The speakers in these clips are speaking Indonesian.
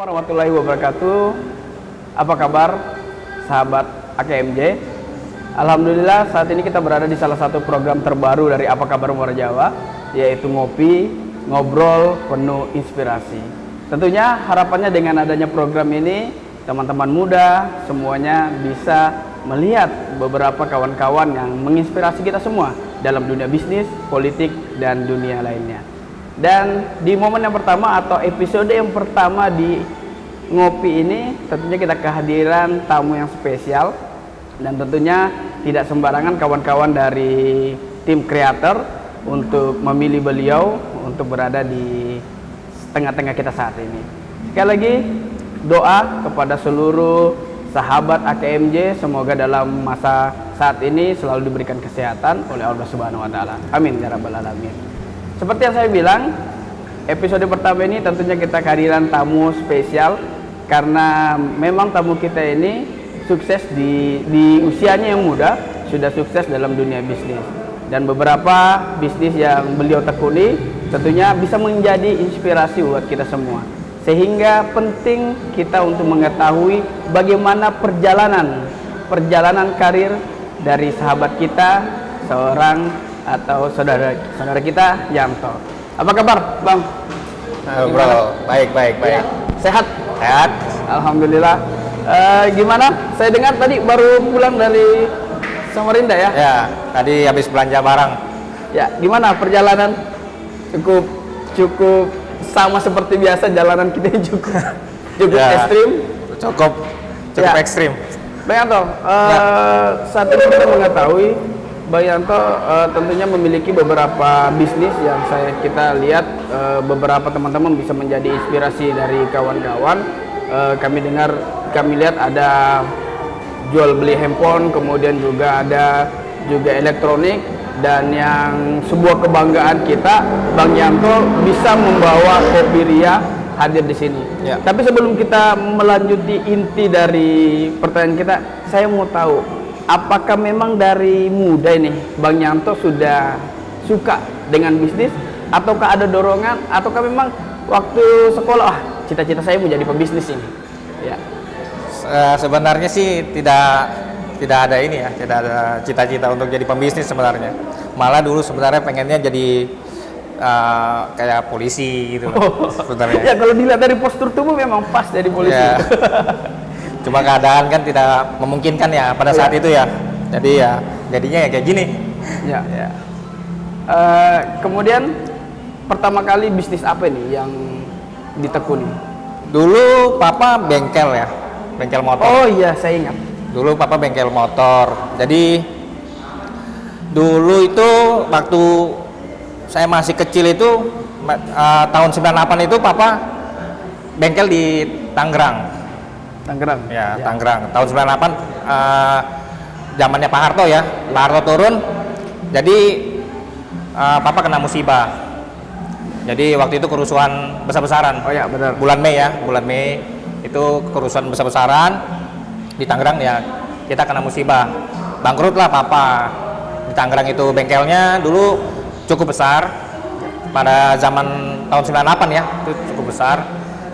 warahmatullahi wabarakatuh. Apa kabar sahabat AKMJ? Alhamdulillah saat ini kita berada di salah satu program terbaru dari Apa Kabar Muara Jawa, yaitu Ngopi, Ngobrol Penuh Inspirasi. Tentunya harapannya dengan adanya program ini, teman-teman muda semuanya bisa melihat beberapa kawan-kawan yang menginspirasi kita semua dalam dunia bisnis, politik, dan dunia lainnya. Dan di momen yang pertama atau episode yang pertama di Ngopi ini, tentunya kita kehadiran tamu yang spesial. Dan tentunya tidak sembarangan kawan-kawan dari tim kreator untuk memilih beliau untuk berada di tengah-tengah kita saat ini. Sekali lagi doa kepada seluruh sahabat AKMJ, semoga dalam masa saat ini selalu diberikan kesehatan oleh Allah Subhanahu wa taala. Amin ya rabbal alamin. Seperti yang saya bilang, episode pertama ini tentunya kita kehadiran tamu spesial karena memang tamu kita ini sukses di usianya yang muda, sudah sukses dalam dunia bisnis. Dan beberapa bisnis yang beliau tekuni tentunya bisa menjadi inspirasi buat kita semua. Sehingga penting kita untuk mengetahui bagaimana perjalanan karir dari sahabat kita, seorang atau saudara kita, Yanto. Apa kabar, Bang? Bro, baik. Ya, sehat? Sehat. Alhamdulillah. Gimana? Saya dengar tadi baru pulang dari Samarinda ya? Ya, tadi habis belanja barang. Ya, gimana perjalanan? Cukup sama seperti biasa, jalanan kita cukup Ya, ekstrim. Cukup Ya. ekstrim. Bang Yanto, saat ini kita mengetahui Bang Yanto tentunya memiliki beberapa bisnis yang kita lihat beberapa teman-teman bisa menjadi inspirasi dari kawan-kawan. Kami lihat ada jual beli handphone, kemudian juga ada elektronik, dan yang sebuah kebanggaan kita, Bang Yanto bisa membawa Kopi Ria hadir di sini. Ya. Tapi sebelum kita melanjuti inti dari pertanyaan kita, saya mau tahu, apakah memang dari muda ini Bang Yanto sudah suka dengan bisnis, ataukah ada dorongan, ataukah memang waktu sekolah cita-cita saya mau jadi pebisnis ini? Ya. Sebenarnya sih tidak ada ini ya, tidak ada cita-cita untuk jadi pembisnis sebenarnya. Malah dulu sebenarnya pengennya jadi kayak polisi gitu sebenarnya. Ya, kalau dilihat dari postur tubuh memang pas jadi polisi. Ya. Cuma keadaan kan tidak memungkinkan ya pada saat itu ya. Jadi ya jadinya ya kayak gini. Ya. Kemudian pertama kali bisnis apa nih yang ditekuni? Dulu papa bengkel ya, bengkel motor. Oh iya, saya ingat. Dulu papa bengkel motor. Jadi dulu itu waktu saya masih kecil itu tahun 98 itu papa bengkel di Tangerang. Ya, Tangerang. Tahun 98 zamannya Pak Harto ya. Pak Harto turun. Jadi papa kena musibah. Jadi waktu itu kerusuhan besar-besaran. Oh ya, benar. Bulan Mei itu kerusuhan besar-besaran di Tangerang ya. Kita kena musibah. Bangkrut lah papa. Di Tangerang itu bengkelnya dulu cukup besar. Pada zaman tahun 98 ya, itu cukup besar.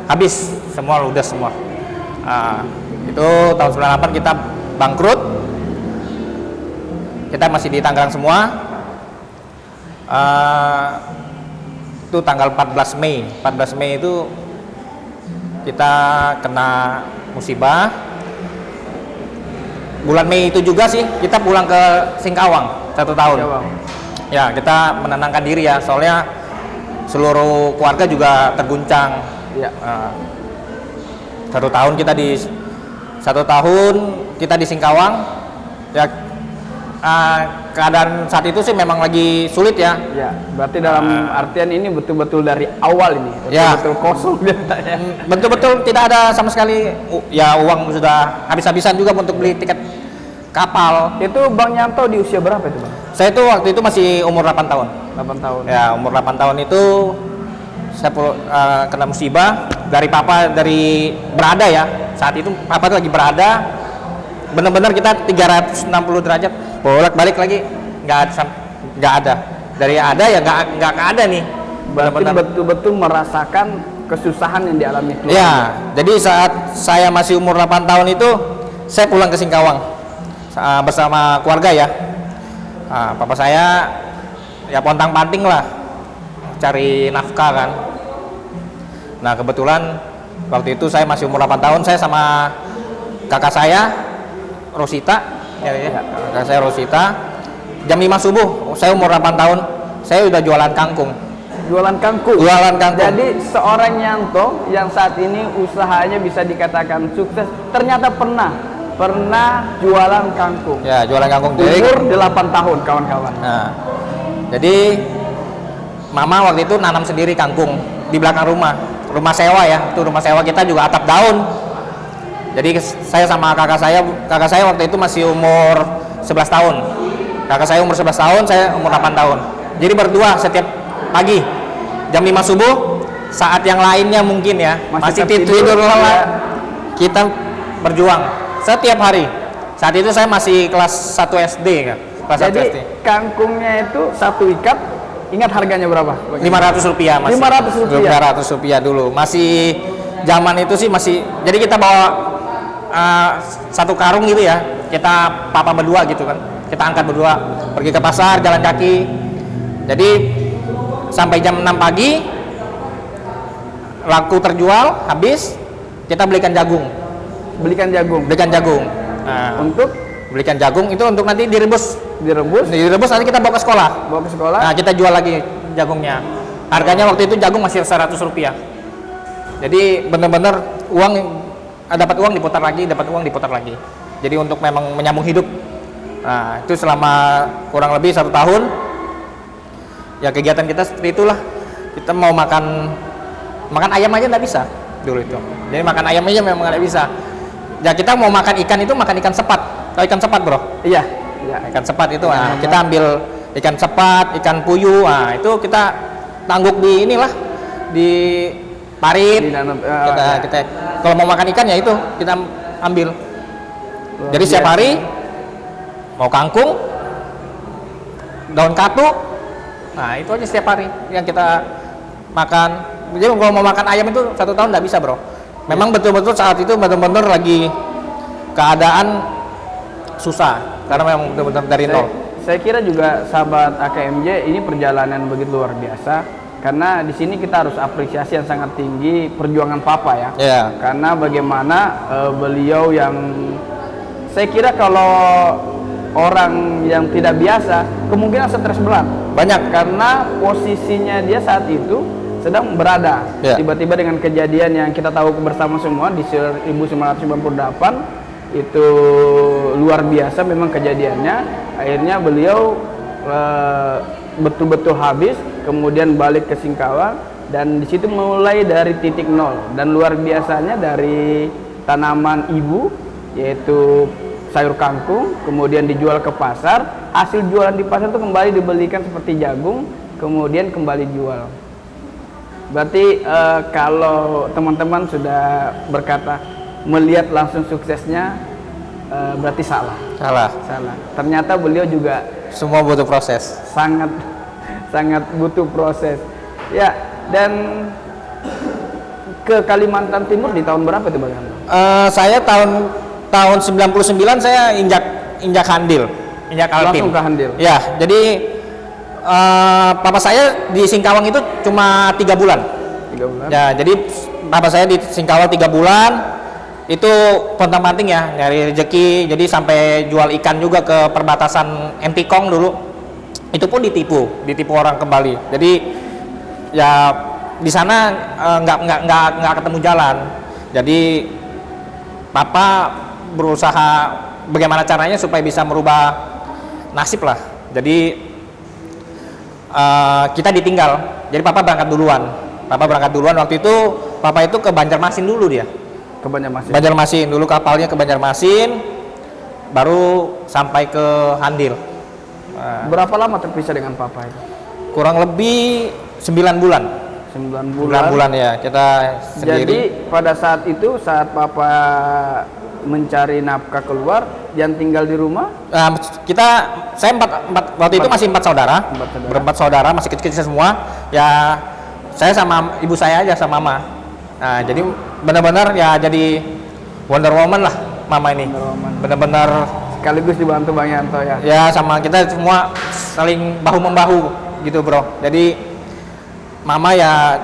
Habis semua, ludes semua. Itu tahun 98 kita bangkrut. Kita masih di Tangerang semua. Itu tanggal 14 Mei itu kita kena musibah. Bulan Mei itu juga sih kita pulang ke Singkawang 1 tahun. Ya, kita menenangkan diri ya, soalnya seluruh keluarga juga terguncang. Ya. 1 tahun kita di Singkawang. Ya, keadaan saat itu sih memang lagi sulit ya. Ya, berarti dalam artian ini betul-betul dari awal ini, betul-betul kosong datanya. Betul-betul tidak ada sama sekali. Ya, uang sudah habis-habisan juga untuk beli tiket kapal. Itu Bang Yanto di usia berapa itu, Bang? Saya itu waktu itu masih umur 8 tahun. 8 tahun. Ya, umur 8 tahun itu saya kena musibah dari berada ya. Saat itu papa itu lagi berada. Benar-benar kita 360 derajat bolak-balik lagi, nggak ada. Dari ada ya nggak ada nih. Berarti betul-betul merasakan kesusahan yang dialami keluarga. Ya, jadi saat saya masih umur 8 tahun itu saya pulang ke Singkawang bersama keluarga ya. Nah, papa saya ya pontang-panting lah cari nafkah kan. Nah, kebetulan waktu itu saya masih umur 8 tahun, saya sama kakak saya Rosita, kakak saya Rosita, jam 5 subuh, saya umur 8 tahun, saya udah jualan kangkung. Jualan kangkung. Jualan kangkung. Jadi seorang Yanto yang saat ini usahanya bisa dikatakan sukses, ternyata pernah jualan kangkung. Ya, jualan kangkung. Umur 8 tahun, kawan-kawan. Nah, jadi mama waktu itu nanam sendiri kangkung di belakang rumah sewa ya, itu rumah sewa kita juga atap daun. Jadi saya sama kakak saya waktu itu masih umur 11 tahun. Kakak saya umur 11 tahun, saya umur 8 tahun. Jadi berdua setiap pagi jam 5 subuh, saat yang lainnya mungkin ya masih tidur lelap, kita berjuang setiap hari. Saat itu saya masih kelas 1 SD kan. Jadi kangkungnya itu satu ikat, ingat harganya berapa? Rp500 masih. Rp500 dulu. Masih zaman itu sih masih. Jadi kita bawa satu karung gitu ya. Kita papa berdua gitu kan. Kita angkat berdua, pergi ke pasar jalan kaki. Jadi sampai jam 6 pagi laku terjual, habis kita belikan jagung. Belikan jagung. Nah, untuk belikan jagung itu untuk nanti direbus nanti kita bawa ke sekolah. Nah, kita jual lagi jagungnya. Harganya waktu itu jagung masih Rp100. Jadi benar-benar dapat uang diputar lagi. Jadi untuk memang menyambung hidup. Nah, itu selama kurang lebih 1 tahun. Ya kegiatan kita seperti itulah. Kita mau makan ayam aja nggak bisa dulu itu. Jadi makan ayam aja memang nggak bisa. Ya kita mau makan ikan itu makan ikan sepat. Tahu ikan sepat, bro? Iya. Ikan sepat itu. Nah, kita ambil ikan sepat, ikan puyuh. Nah, itu kita tangguk di parit. Kita kalau mau makan ikan ya itu kita ambil. Jadi setiap hari mau kangkung, daun katu. Nah, itu aja setiap hari yang kita makan. Jadi kalau mau makan ayam itu 1 tahun nggak bisa, bro. Memang betul-betul saat itu benar-benar lagi keadaan susah karena memang benar-benar dari nol. Saya kira juga sahabat AKMJ ini perjalanan begitu luar biasa karena di sini kita harus apresiasi yang sangat tinggi perjuangan Papa ya. Yeah. Karena bagaimana beliau yang saya kira kalau orang yang tidak biasa kemungkinan stres berat banyak karena posisinya dia saat itu sedang berada tiba-tiba dengan kejadian yang kita tahu bersama semua di 1998 itu luar biasa memang kejadiannya. Akhirnya beliau betul-betul habis, kemudian balik ke Singkawang dan di situ mulai dari titik nol dan luar biasanya dari tanaman ibu yaitu sayur kangkung kemudian dijual ke pasar, hasil jualan di pasar itu kembali dibelikan seperti jagung kemudian kembali jual. Berarti kalau teman-teman sudah berkata melihat langsung suksesnya berarti salah. Ternyata beliau juga semua butuh proses. Sangat butuh proses. Ya, dan ke Kalimantan Timur di tahun berapa itu Bang? Saya tahun 99 saya injak Handil. Langsung ke Handil. Ya, jadi papa saya di Singkawang itu cuma 3 bulan. 3 bulan. Ya, jadi papa saya di Singkawang 3 bulan itu pontang-panting ya nyari rezeki. Jadi sampai jual ikan juga ke perbatasan Empikong dulu. Itu pun ditipu orang kembali. Jadi ya di sana nggak ketemu jalan. Jadi papa berusaha bagaimana caranya supaya bisa merubah nasib lah. Jadi kita ditinggal. Jadi papa berangkat duluan. Waktu itu papa itu ke Banjarmasin dulu dia. Ke Banjarmasin. Banjarmasin dulu kapalnya ke Banjarmasin, baru sampai ke Handil. Berapa lama terpisah dengan papa itu? Kurang lebih 9 bulan. 9 bulan Ya kita sendiri. Jadi pada saat itu saat papa mencari nafkah keluar, yang tinggal di rumah? Saya waktu itu masih 4 saudara. Berempat saudara masih kecil-kecil semua. Ya saya sama ibu saya aja sama mama. Nah, jadi benar-benar ya jadi Wonder Woman lah mama ini. Wonder Woman. Benar-benar Sekaligus dibantu Bang Yanto ya. ya sama kita semua saling bahu membahu gitu bro. Jadi mama ya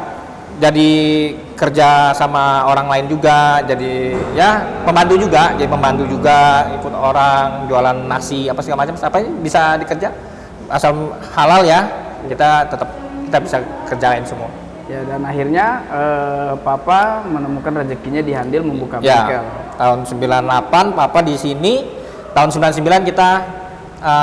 jadi kerja sama orang lain juga, jadi ya pembantu juga, ikut orang jualan nasi apa segala macam, apa bisa dikerja asal halal ya, kita bisa kerjain semua. Ya, dan akhirnya Papa menemukan rezekinya di Handil membuka bengkel. Ya, tahun 98 Papa di sini, tahun 99 kita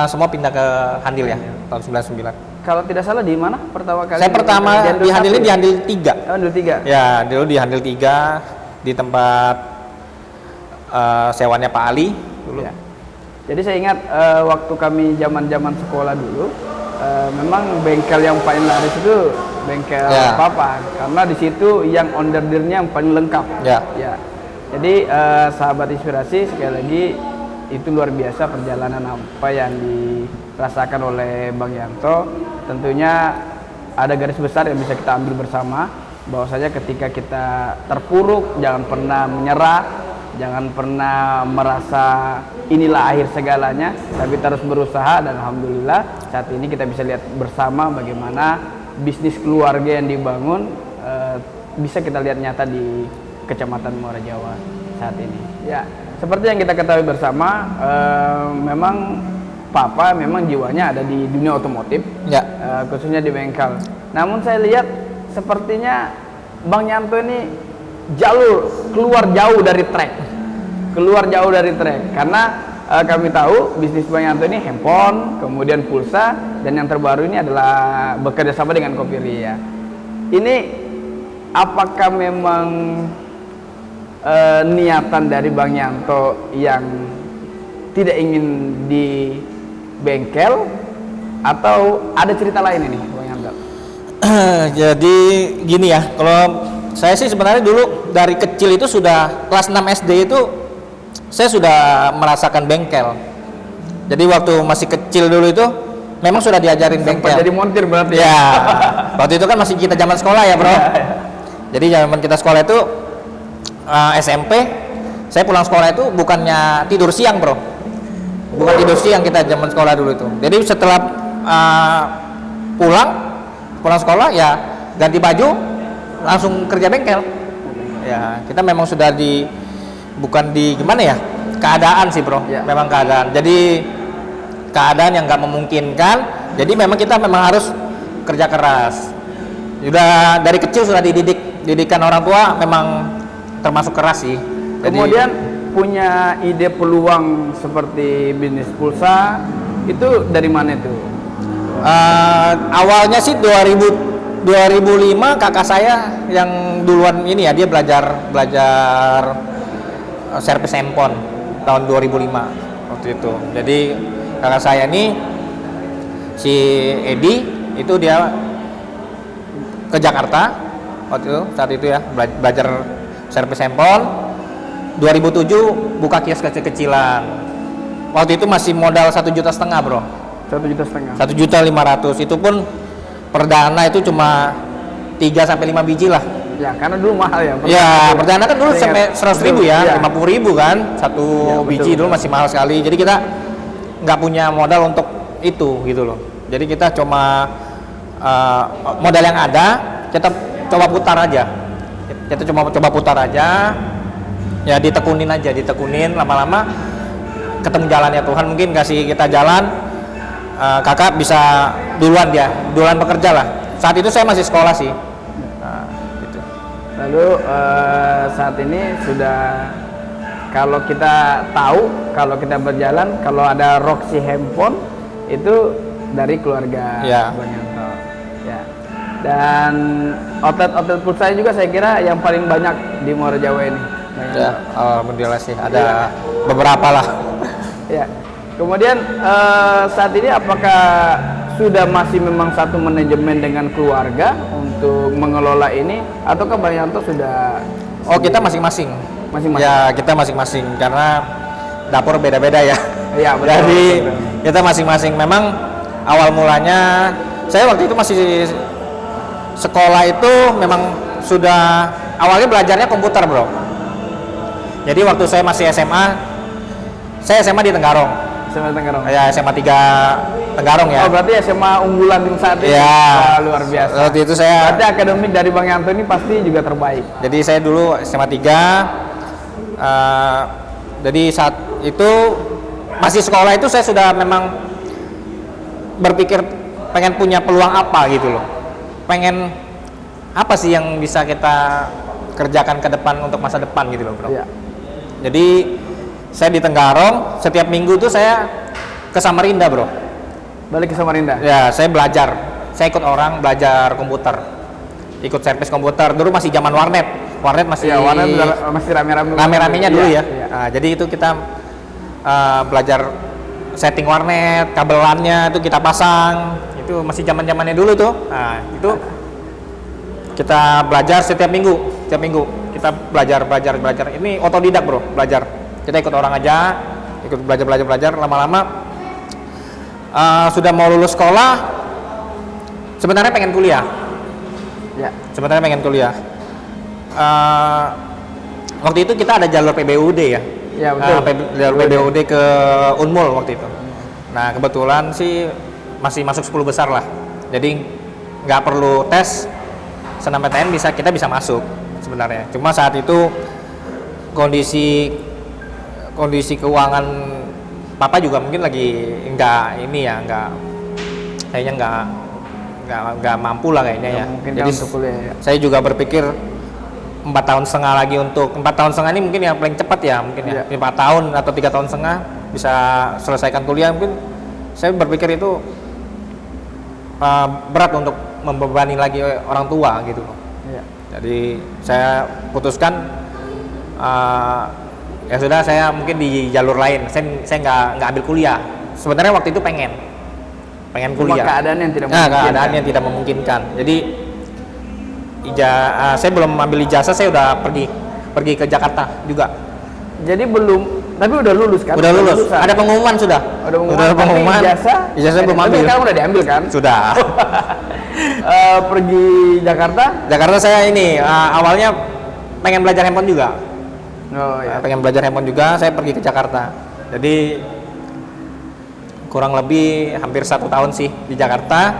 semua pindah ke Handil ya, tahun 99. Kalau tidak salah di mana pertama kali? Saya pertama di Handil ini di Handil 3. Oh, Handil 3. Ya, dulu di Handil 3 di tempat sewanya Pak Ali dulu. Ya. Jadi saya ingat waktu kami zaman-zaman sekolah dulu, memang bengkel yang paling laris itu bengkel Ya. Papa, karena di situ yang onderdirnya yang paling lengkap. Ya. Ya. Jadi sahabat inspirasi, sekali lagi itu luar biasa perjalanan apa yang dirasakan oleh Bang Yanto. Tentunya ada garis besar yang bisa kita ambil bersama, bahwasanya ketika kita terpuruk jangan pernah menyerah, jangan pernah merasa inilah akhir segalanya, tapi terus berusaha. Dan alhamdulillah saat ini kita bisa lihat bersama bagaimana bisnis keluarga yang dibangun bisa kita lihat nyata di Kecamatan Muara Jawa saat ini. Ya, seperti yang kita ketahui bersama, memang Papa memang jiwanya ada di dunia otomotif, Ya. khususnya di bengkel. Namun saya lihat sepertinya Bang Yanto ini keluar jauh dari track, karena kami tahu bisnis Bang Yanto ini handphone, kemudian pulsa, dan yang terbaru ini adalah bekerja sama dengan Kopiria. Ini apakah memang niatan dari Bang Yanto yang tidak ingin di bengkel, atau ada cerita lain ini Bang Yanto? Jadi gini ya, kalau saya sih sebenarnya dulu dari kecil itu sudah kelas 6 SD itu saya sudah merasakan bengkel. Jadi waktu masih kecil dulu itu memang sudah diajarin Sempat bengkel. jadi montir berarti Ya, waktu itu kan masih kita zaman sekolah ya bro. Ya. Jadi zaman kita sekolah itu SMP, saya pulang sekolah itu bukannya tidur siang bro, bukan tidur siang kita zaman sekolah dulu itu. Jadi setelah pulang sekolah ya ganti baju langsung kerja bengkel. Ya kita memang sudah bukan di gimana ya, keadaan sih bro, Ya. memang keadaan. Jadi keadaan yang nggak memungkinkan, jadi memang kita harus kerja keras. Sudah dari kecil sudah didikan orang tua memang termasuk keras sih. Jadi, Kemudian punya ide peluang seperti bisnis pulsa itu dari mana itu? awalnya sih 2005 kakak saya yang duluan ini ya, dia belajar servis handphone tahun 2005 waktu itu. Jadi kakak saya ini si Edi itu dia ke Jakarta waktu itu, saat itu ya belajar servis handphone. 2007 buka kios kecil-kecilan. Waktu itu masih modal 1,5 juta bro. 1,5 juta. 1.500.000 itu pun perdana itu cuma 3 sampai 5 biji lah. Ya, karena dulu mahal ya. Ya, perdana kan dulu Saya sampai ingat. 100.000 ya, Iya. 50.000 kan, satu Ya, betul, biji dulu betul. masih mahal sekali. Jadi kita nggak punya modal untuk itu gitu loh. Jadi kita cuma modal yang ada, kita coba putar aja. Kita coba putar aja. Ya ditekunin lama-lama ketemu jalannya Tuhan, mungkin kasih kita jalan. Kakak bisa duluan bekerja lah. Saat itu saya masih sekolah sih. Nah, gitu. Lalu saat ini sudah, kalau kita tahu, kalau kita berjalan, kalau ada Roxy handphone itu dari keluarga Ya. Bang Yanto. Ya. Dan outlet pulsa juga saya kira yang paling banyak di Muara Jawa ini. Bang Yanto. Ya, alhamdulillah sih ada beberapa lah. Ya. Kemudian saat ini apakah sudah masih memang satu manajemen dengan keluarga untuk mengelola ini, ataukah Bang Yanto sudah? Oh, kita masing-masing. Masing-masing. Ya, kita masing-masing karena dapur beda-beda ya. Iya, betul. Jadi Betul. kita masing-masing. Memang awal mulanya saya waktu itu masih sekolah itu memang sudah awalnya belajarnya komputer bro. Jadi waktu saya masih SMA, saya SMA di Tenggarong. SMA Tenggarong. Ya SMA 3 Tenggarong ya. Oh berarti SMA unggulan saat ini. Ya. Wah, luar biasa. Waktu itu saya. Berarti akademik dari Bang Yanto ini pasti juga terbaik. Jadi saya dulu SMA 3. Jadi saat itu masih sekolah itu saya sudah memang berpikir pengen punya peluang apa gitu loh. Pengen apa sih yang bisa kita kerjakan ke depan untuk masa depan gitu loh bro. Iya. Jadi saya di Tenggarong, setiap minggu tuh saya ke Samarinda bro. Balik ke Samarinda? Ya, saya belajar. Saya ikut orang belajar komputer. Ikut servis komputer. Dulu masih zaman warnet. Warnet masih ya, warnet masih rame-rame. Rame-ramenya dulu ya. Iya. Nah, jadi itu kita belajar setting warnet, kabelannya itu kita pasang. Itu masih zaman-zamannya dulu tuh. Nah, itu kita belajar setiap minggu. Setiap minggu kita belajar. Ini otodidak, bro, belajar. Kita ikut orang aja, ikut belajar lama-lama sudah mau lulus sekolah, sebenarnya pengen kuliah. Ya. Sebenarnya pengen kuliah. Waktu itu kita ada jalur PBUD ya. Ya betul. Jalur PBUD ke Unmul waktu itu. Nah kebetulan sih masih masuk 10 besar lah. Jadi nggak perlu tes, SNMPTN kita bisa masuk sebenarnya. Cuma saat itu kondisi keuangan papa juga mungkin lagi kayaknya nggak mampu lah kayaknya ya. Jadi untuk kuliah, ya. Saya juga berpikir 4,5 tahun lagi untuk 4,5 tahun ini mungkin yang paling cepat ya mungkin ya. 4 tahun atau 3,5 tahun bisa selesaikan kuliah. Mungkin saya berpikir itu berat untuk membebani lagi orang tua gitu loh. Ya. Jadi saya putuskan ya sudah, saya mungkin di jalur lain. Saya nggak ambil kuliah. Sebenarnya waktu itu pengen kuliah. Cuma keadaan yang tidak memungkinkan. Keadaan yang tidak memungkinkan. Jadi saya belum ambil ijazah, saya udah pergi ke Jakarta juga. Jadi tapi udah lulus kan? Udah lulus. Ada pengumuman sudah. Udah pengumuman. Ijazah belum ambil. Tapi sekarang udah diambil kan? Sudah. Pergi Jakarta? Jakarta saya ini awalnya pengen belajar handphone juga. Oh ya. Pengen belajar handphone juga, saya pergi ke Jakarta. Jadi kurang lebih hampir 1 tahun sih di Jakarta.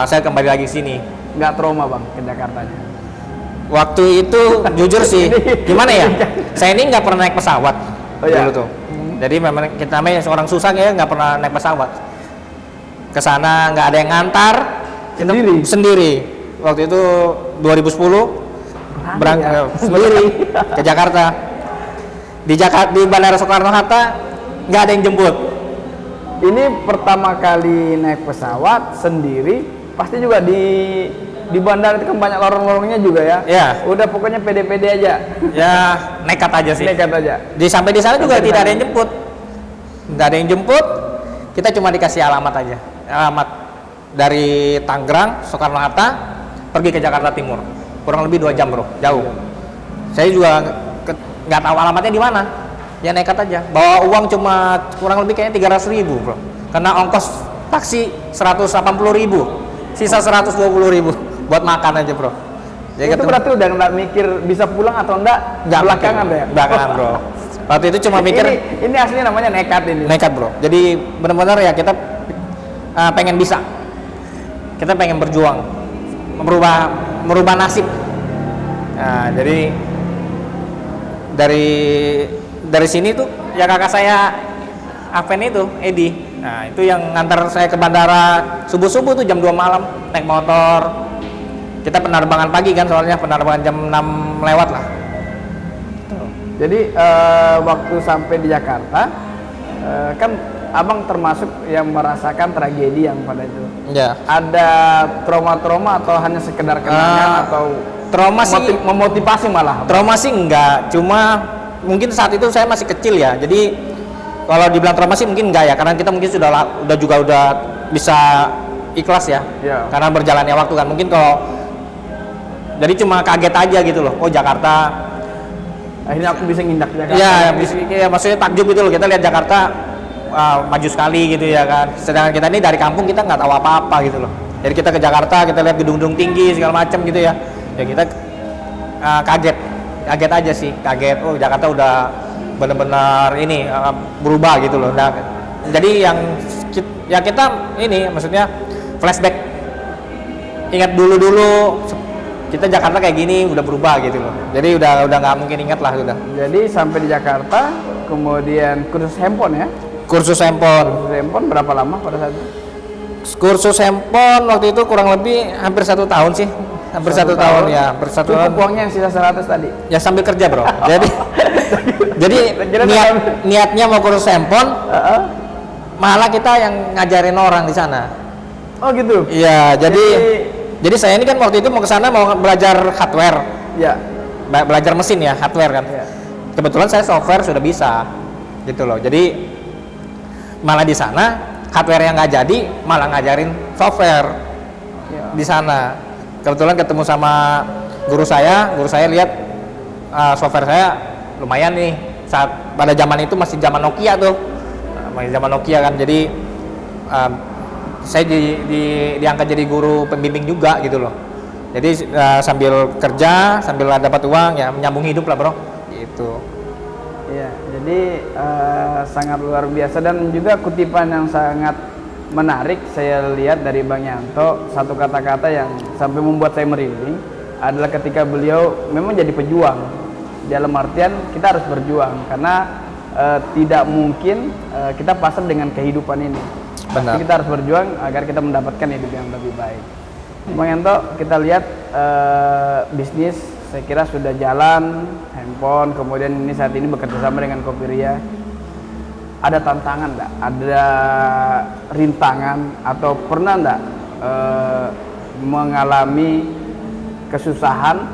Saya kembali lagi sini. Nggak trauma bang ke Jakartanya? Waktu itu jujur sih, gimana ya? Saya ini nggak pernah naik pesawat dulu tuh. Jadi memang kita namanya seorang susah ya, nggak pernah naik pesawat. Ke sana nggak ada yang ngantar. Sendiri. Waktu itu 2010. Berangkat sendiri ke Jakarta. Di Bandara Soekarno-Hatta nggak ada yang jemput. Ini pertama kali naik pesawat sendiri, pasti juga di bandara itu kan banyak lorong-lorongnya juga ya. Ya. Udah pokoknya pede-pede aja. Ya nekat aja sih. Nekat aja. Sampai di sana juga tidak ada yang jemput. Nggak ada yang jemput. Kita cuma dikasih alamat aja. Alamat dari Tangerang Soekarno-Hatta pergi ke Jakarta Timur. Kurang lebih 2 jam bro, jauh. Saya juga nggak tahu alamatnya di mana. Ya nekat aja. Bawa uang cuma kurang lebih kayaknya 300.000 bro. Karena ongkos taksi 180.000, sisa 120.000 buat makan aja bro. Jadi itu berarti udah nggak mikir bisa pulang atau enggak? Belakangan ya? Belakangan bro. Waktu itu cuma mikir. Ini asli namanya nekat ini. Nekat bro. Jadi benar-benar ya kita pengen bisa. Kita pengen berjuang, merubah nasib. Nah, jadi dari sini tuh ya kakak saya Aven itu Edi. Nah, itu yang ngantar saya ke bandara subuh-subuh tuh jam 2 malam naik motor. Kita penerbangan pagi kan, soalnya penerbangan jam 6 lewat lah. Jadi waktu sampai di Jakarta kan abang termasuk yang merasakan tragedi yang pada itu. Ya. Ada trauma-trauma atau hanya sekedar kenangan atau trauma sih memotivasi malah? Trauma sih enggak, cuma mungkin saat itu saya masih kecil ya. Jadi kalau dibilang trauma sih mungkin enggak ya, karena kita mungkin udah bisa ikhlas ya. Ya. Karena berjalannya waktu kan. Mungkin kalau jadi cuma kaget aja gitu loh. Oh Jakarta. Akhirnya aku bisa ngindak Jakarta. Ya, maksudnya takjub gitu loh. Kita lihat Jakarta maju sekali gitu ya kan. Sedangkan kita ini dari kampung kita nggak tahu apa-apa gitu loh. Jadi kita ke Jakarta, kita lihat gedung-gedung tinggi segala macam gitu ya. Ya kita kaget aja sih, kaget. Oh, Jakarta udah benar-benar ini berubah gitu loh. Nah, jadi kita ini maksudnya flashback, ingat dulu kita Jakarta kayak gini udah berubah gitu loh. Jadi udah nggak mungkin ingat lah udah. Jadi sampai di Jakarta, kemudian kursus handphone ya? Kursus handphone. Kursus handphone berapa lama pada saat itu? Kursus handphone waktu itu kurang lebih hampir 1 tahun sih. Hampir 1 tahun ya, hampir 1 tahun. Cukup uangnya yang sisa 100 tadi? Ya sambil kerja bro. Jadi niatnya mau kursus handphone, malah kita yang ngajarin orang di sana. Oh gitu? Iya, jadi saya ini kan waktu itu mau ke sana mau belajar hardware. Ya. Belajar mesin ya, hardware kan. Ya. Kebetulan saya software sudah bisa. Gitu loh. Jadi malah di sana hardware yang nggak jadi malah ngajarin software Ya. di sana. Kebetulan ketemu sama guru saya lihat software saya lumayan nih. Saat pada zaman itu masih zaman Nokia tuh, masih zaman Nokia kan. Jadi saya diangkat jadi guru pembimbing juga gitu loh. Jadi sambil kerja, sambil dapat uang ya menyambung hidup lah bro. Gitu. Iya, jadi sangat luar biasa dan juga kutipan yang sangat menarik saya lihat dari Bang Yanto, satu kata-kata yang sampai membuat saya merinding adalah ketika beliau memang jadi pejuang. Dalam artian kita harus berjuang karena tidak mungkin kita pasrah dengan kehidupan ini. Benar. Pasti kita harus berjuang agar kita mendapatkan hidup yang lebih baik. Bang Yanto, kita lihat bisnis saya kira sudah jalan, handphone, kemudian ini saat ini bekerja sama dengan Kopiria. Ada tantangan enggak? Ada rintangan atau pernah enggak mengalami kesusahan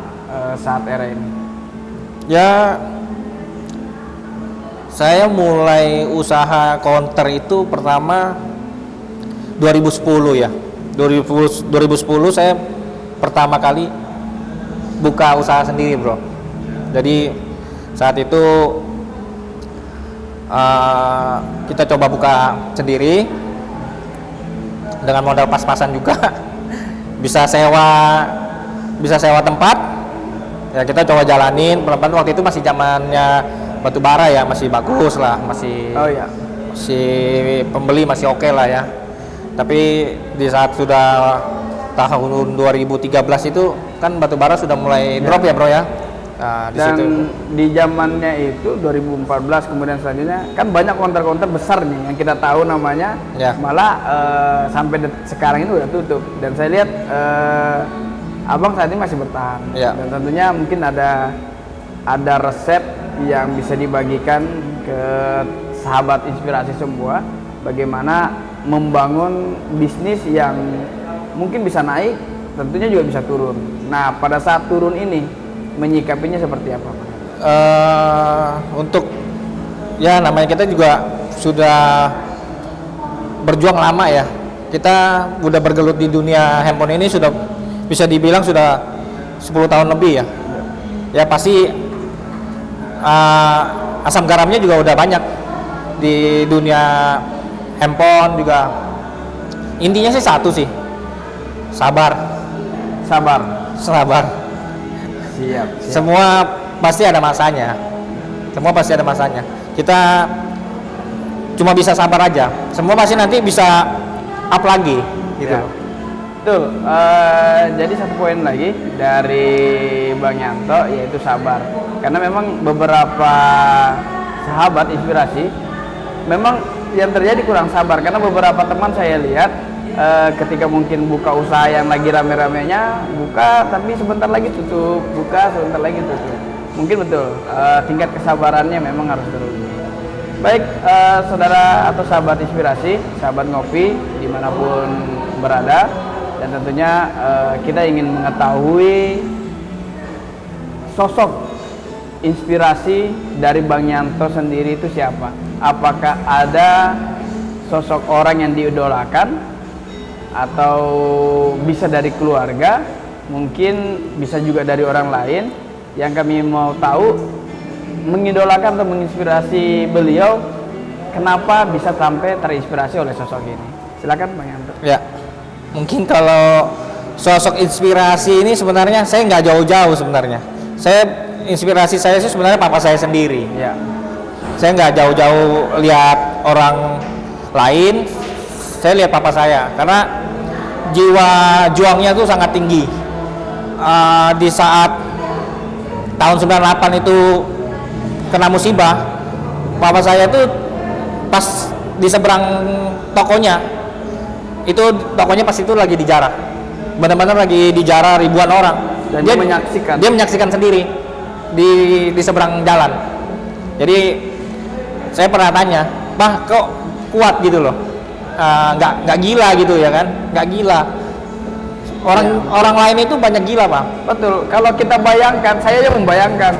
saat era ini? Ya, saya mulai usaha counter itu pertama 2010 ya. 2010 saya pertama kali buka usaha sendiri bro. Jadi saat itu kita coba buka sendiri dengan modal pas-pasan juga. bisa sewa tempat ya, kita coba jalanin pelan-pelan. Waktu itu masih zamannya batu bara ya, masih bagus lah, masih pembeli masih oke lah ya. Tapi di saat sudah tahun 2013 itu kan batu bara sudah mulai drop ya bro ya. Nah, dan situ. Di zamannya itu 2014 kemudian selanjutnya kan banyak counter-counter besar nih yang kita tahu namanya ya. Malah sampai sekarang ini udah tutup dan saya lihat abang saat ini masih bertahan ya. Dan tentunya mungkin ada resep yang bisa dibagikan ke sahabat inspirasi semua bagaimana membangun bisnis yang mungkin bisa naik tentunya juga bisa turun. Nah pada saat turun ini menyikapinya seperti apa? Untuk ya namanya kita juga sudah berjuang lama ya. Kita udah bergelut di dunia handphone ini sudah bisa dibilang sudah 10 tahun lebih ya. Ya pasti asam garamnya juga udah banyak di dunia handphone juga. Intinya sih satu sih, sabar. Siap. Semua pasti ada masanya. Kita cuma bisa sabar aja. Semua pasti nanti bisa up lagi gitu. Ya. Betul. Jadi satu poin lagi dari Bang Yanto yaitu sabar. Karena memang beberapa sahabat inspirasi memang yang terjadi kurang sabar karena beberapa teman saya lihat ketika mungkin buka usaha yang lagi rame-ramenya buka tapi sebentar lagi tutup, mungkin betul tingkat kesabarannya memang harus turun. Baik saudara atau sahabat inspirasi, sahabat ngopi dimanapun berada, dan tentunya kita ingin mengetahui sosok inspirasi dari Bang Yanto sendiri itu siapa? Apakah ada sosok orang yang diidolakan atau bisa dari keluarga, mungkin bisa juga dari orang lain? Yang kami mau tahu mengidolakan atau menginspirasi beliau, kenapa bisa sampai terinspirasi oleh sosok ini? Silakan Bang Yanto. Ya, mungkin kalau sosok inspirasi ini sebenarnya saya nggak jauh-jauh sebenarnya. inspirasi saya sih sebenarnya papa saya sendiri. Ya. Saya nggak jauh-jauh lihat orang lain, saya lihat papa saya karena jiwa juangnya tuh sangat tinggi. Di saat tahun 98 itu kena musibah, papa saya tuh pas di seberang tokonya, itu tokonya pas itu lagi dijarah, benar-benar lagi dijarah ribuan orang. Dan dia menyaksikan sendiri di seberang jalan. Jadi saya pernah tanya, "Bah, kok kuat gitu loh? Nggak gila gitu ya kan? Nggak gila. Orang lain itu banyak gila, Pak." Betul. Kalau kita bayangkan, saya aja membayangkan,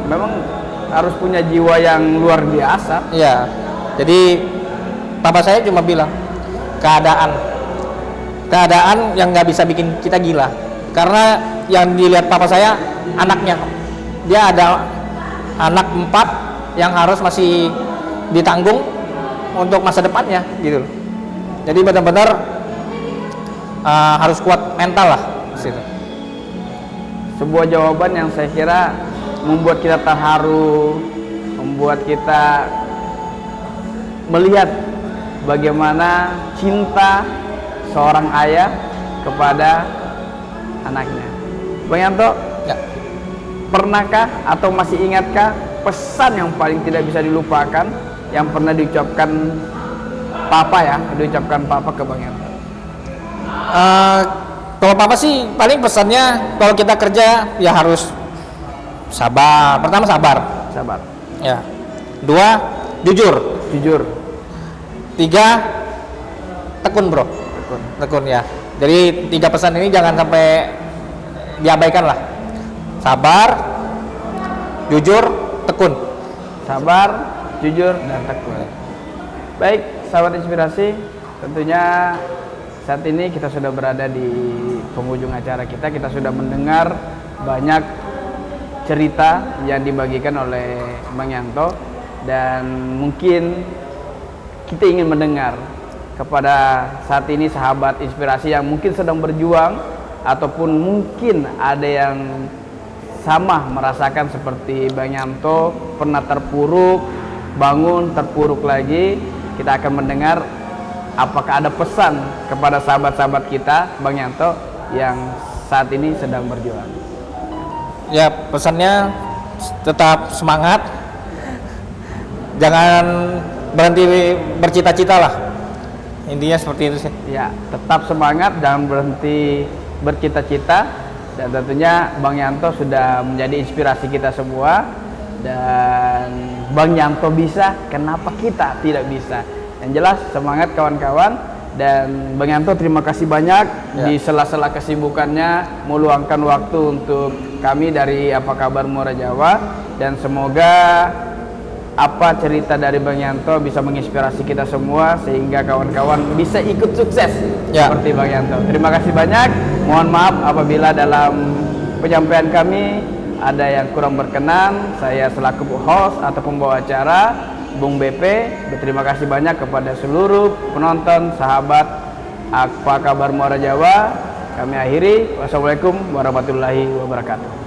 memang harus punya jiwa yang luar biasa. Iya. Jadi papa saya cuma bilang, keadaan yang nggak bisa bikin kita gila. Karena yang dilihat papa saya anaknya, dia ada anak 4 yang harus masih ditanggung untuk masa depannya gitu. Jadi benar-benar harus kuat mental lah situ. Sebuah jawaban yang saya kira membuat kita terharu, membuat kita melihat bagaimana cinta seorang ayah kepada anaknya. Bang Yanto, Ya. pernahkah atau masih ingatkah pesan yang paling tidak bisa dilupakan yang pernah diucapkan papa ke Bang Yanto? Kalau papa sih paling pesannya kalau kita kerja ya harus sabar. Pertama sabar. Sabar. Ya. 2, jujur. 3, tekun bro. Tekun ya. Jadi 3 pesan ini jangan sampai diabaikan lah. Sabar, jujur, tekun. Sabar, jujur, dan tekun. Baik, sahabat inspirasi, tentunya saat ini kita sudah berada di penghujung acara kita. Kita sudah mendengar banyak cerita yang dibagikan oleh Bang Yanto, dan mungkin kita ingin mendengar kepada saat ini sahabat inspirasi yang mungkin sedang berjuang ataupun mungkin ada yang sama merasakan seperti Bang Yanto, pernah terpuruk, bangun, terpuruk lagi. Kita akan mendengar apakah ada pesan kepada sahabat-sahabat kita Bang Yanto yang saat ini sedang berjuang. Ya, pesannya tetap semangat, jangan berhenti bercita-cita lah, intinya seperti itu sih. Ya, tetap semangat, jangan berhenti bercita-cita, dan tentunya Bang Yanto sudah menjadi inspirasi kita semua. Dan Bang Yanto bisa, kenapa kita tidak bisa? Yang jelas semangat kawan-kawan. Dan Bang Yanto terima kasih banyak di sela-sela kesibukannya meluangkan waktu untuk kami dari Apa Kabar Muara Jawa, dan semoga apa cerita dari Bang Yanto bisa menginspirasi kita semua sehingga kawan-kawan bisa ikut sukses seperti Bang Yanto. Terima kasih banyak. Mohon maaf apabila dalam penyampaian kami ada yang kurang berkenan. Saya selaku host atau pembawa acara, Bung BP, berterima kasih banyak kepada seluruh penonton sahabat Apa Kabar Muara Jawa. Kami akhiri. Wassalamualaikum warahmatullahi wabarakatuh.